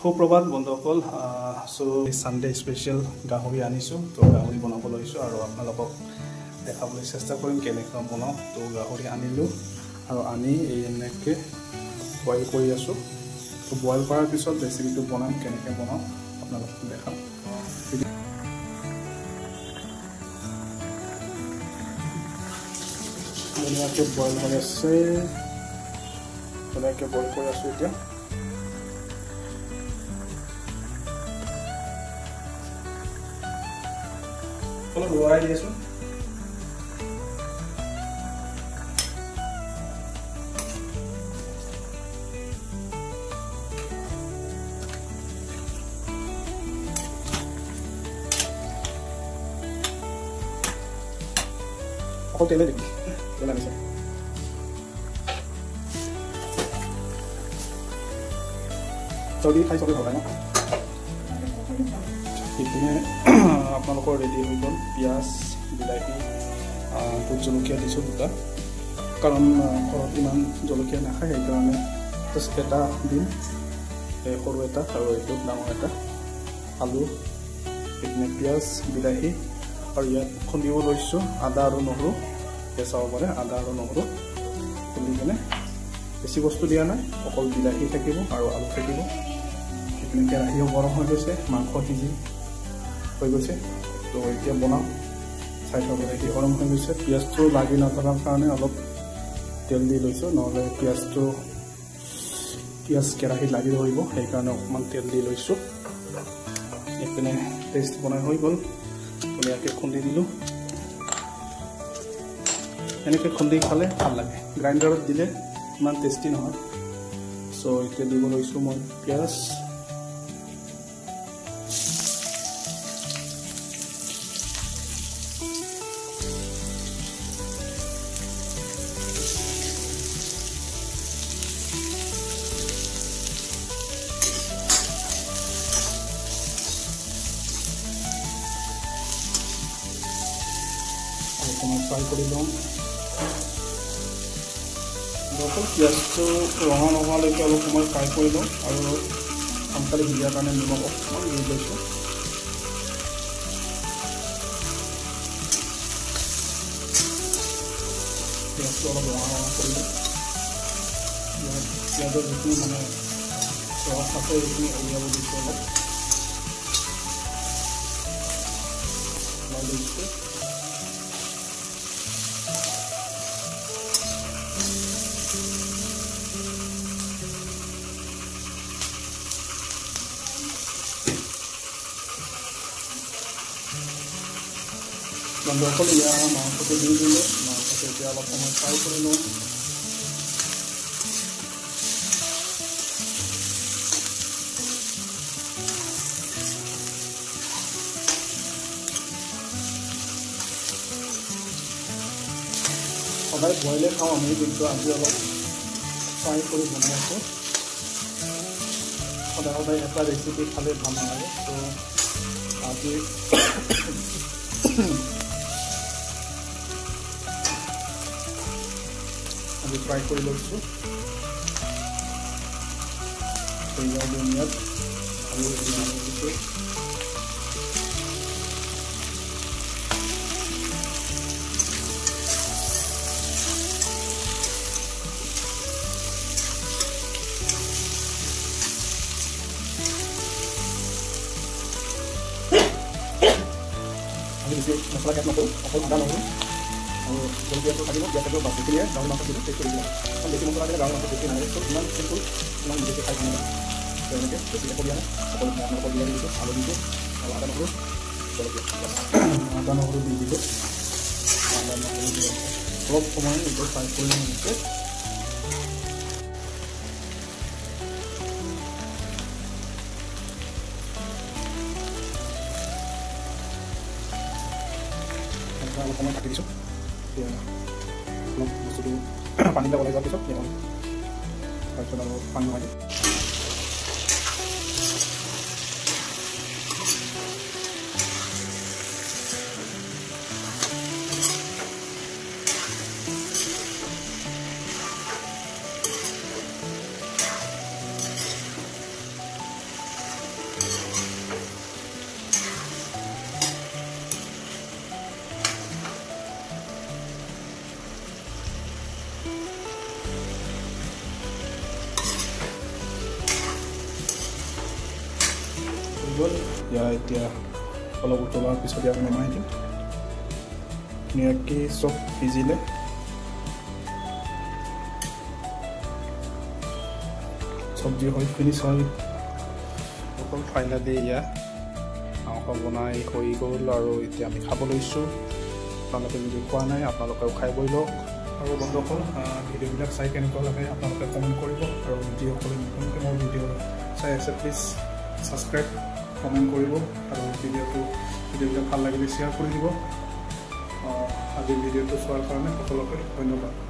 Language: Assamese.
সুপ্ৰভাত বন্ধুসকল সো সানডে স্পেশাল গাহৰি আনিছো তো গাহৰি বনাব লৈছো আৰু আপোনালোকক দেখাবলৈ চেষ্টা কৰিম কেনেকৈ বনাও তো গাহৰি আনিলো আৰু আনি এই এনেকৈ বইল কৰি আছো তো বইল কৰাৰ পিছত ৰেচিপিটো বনাম কেনেকৈ বনাও আপোনালোকক দেখাম ধুনীয়াকৈ বইল হৈ আছে ধুনীয়াকৈ বইল কৰি আছো এতিয়া অলপ লৰাই দিছো আকৌ তেলে দিম তেল আনিছে চৰ্দি খাই চবে ভাল পায় ন ইপিনে আপোনালোকৰ ৰেডি হৈ গ'ল পিঁয়াজ বিলাহী ভোট জলকীয়া দিছোঁ দুটা কাৰণ ঘৰত ইমান জলকীয়া নাখায় সেইকাৰণে জাষ্ট এটা দিম সৰু এটা আৰু এইটো ডাঙৰ এটা আলু ইপিনে পিঁয়াজ বিলাহী আৰু ইয়াত খুন্দিব লৈছোঁ আদা আৰু নহৰু চাব পাৰে আদা আৰু নহৰু খুন্দি কিনে বেছি বস্তু দিয়া নাই অকল বিলাহী থাকিব আৰু আলু থাকিব ইপিনে কেৰাহীও গৰম হৈ গৈছে মাংস সিজি হৈ গৈছে তো এতিয়া বনাওঁ চাই থ'ব লাগে গৰম হৈ গৈছে পিঁয়াজটো লাগি নথকাৰ কাৰণে অলপ তেল দি লৈছোঁ নহ'লে পিঁয়াজ কেৰাহীত লাগি ধৰিব সেইকাৰণে অকণমান তেল দি লৈছোঁ এইপিনে পেষ্ট বনাই হৈ গ'ল ধুনীয়াকৈ খুন্দি দিলোঁ এনেকৈ খুন্দি খালে ভাল লাগে গ্ৰাইণ্ডাৰত দিলে ইমান টেষ্টি নহয় চ' এতিয়া দিব লৈছোঁ মই পিঁয়াজ অকণমান ফ্ৰাই কৰি লওঁ অকল পিঁয়াজটো ৰঙা নোহোৱালৈকে অলপ সময় ফ্ৰাই কৰি লওঁ আৰু সোনকালে সিজাৰ কাৰণে নিমখ অকণমান দি লৈছোঁ পিঁয়াজটো অলপ ৰঙা কৰি লওঁ পিঁয়াজৰ যিখিনি মানে ৰস আছে সেইখিনি উলিয়াব দিছোঁ অলপ দিছোঁ বন্ধুসকল ইয়াৰ মাংসটো দি দিলোঁ মাংসটো এতিয়া অলপ সময় ফ্ৰাই কৰি লওঁ সদায় বইলে খাওঁ আমি কিন্তু আজি অলপ ফ্ৰাই কৰি বনাই আছোঁ সদায় সদায় এটা ৰেচিপি খালে ভাল নালাগে তো আজি ফ্ৰাই কৰি লৈছোঁ ইয়াত আৰু দিছোঁ মছলা কেট নকৰোঁ অকল আদা নহৰু আৰু জলকীয়াটো থাকিব পিঁয়াজ থাকিব বাছ সেইখিনিয়ে গাহৰি মাংস দিলোঁ টেষ্ট কৰি দিওঁ কাৰণ বেছি মছলা দিলে গাহৰি মাংস বেছি নালাগে চ' ইমান চিম্পুল ইমান বেছি খাই ভাল লাগে ত' এনেকৈ বেছি একো দিয়া নাই অকল আপোনালোকক বিলাহী দিছোঁ আলু দিছোঁ আৰু আদা নহৰু জলকীয়া আদা নহৰু দি দিলোঁ আদা নহৰু দি অলপ সময় এইটো ফ্ৰাই কৰি এনেকৈ অলপ সময় কাটি দিছোঁ অলপ বস্তুটো পানীবিলাক ওলাই যোৱাৰ পিছত তাৰপিছত আৰু পানী সোমাই দিওঁ গ'ল এতিয়া অলপ উতলাৰ পিছত ইয়াক নমাই দিম ধুনীয়াকৈ চব সিজিলে চব্জি হৈ ফিনিছ হয় অকল ফাইনালি ইয়াত মাংস বনাই হৈ গ'ল আৰু এতিয়া আমি খাব লৈছোঁ আপোনালোকে যদি খোৱা নাই আপোনালোকেও খাই বৈ লওক আৰু বন্ধুসকল ভিডিঅ'বিলাক চাই কেনেকুৱা লাগে আপোনালোকে কমেণ্ট কৰিব আৰু যিসকলে নতুনকৈ মোৰ ভিডিঅ' চাই আছে প্লিজ ছাবস্ক্ৰাইব কমেণ্ট কৰিব আৰু ভিডিঅ'বিলাক ভাল লাগিলে শ্বেয়াৰ কৰি দিব আজিৰ ভিডিঅ'টো চোৱাৰ কাৰণে সকলোকে ধন্যবাদ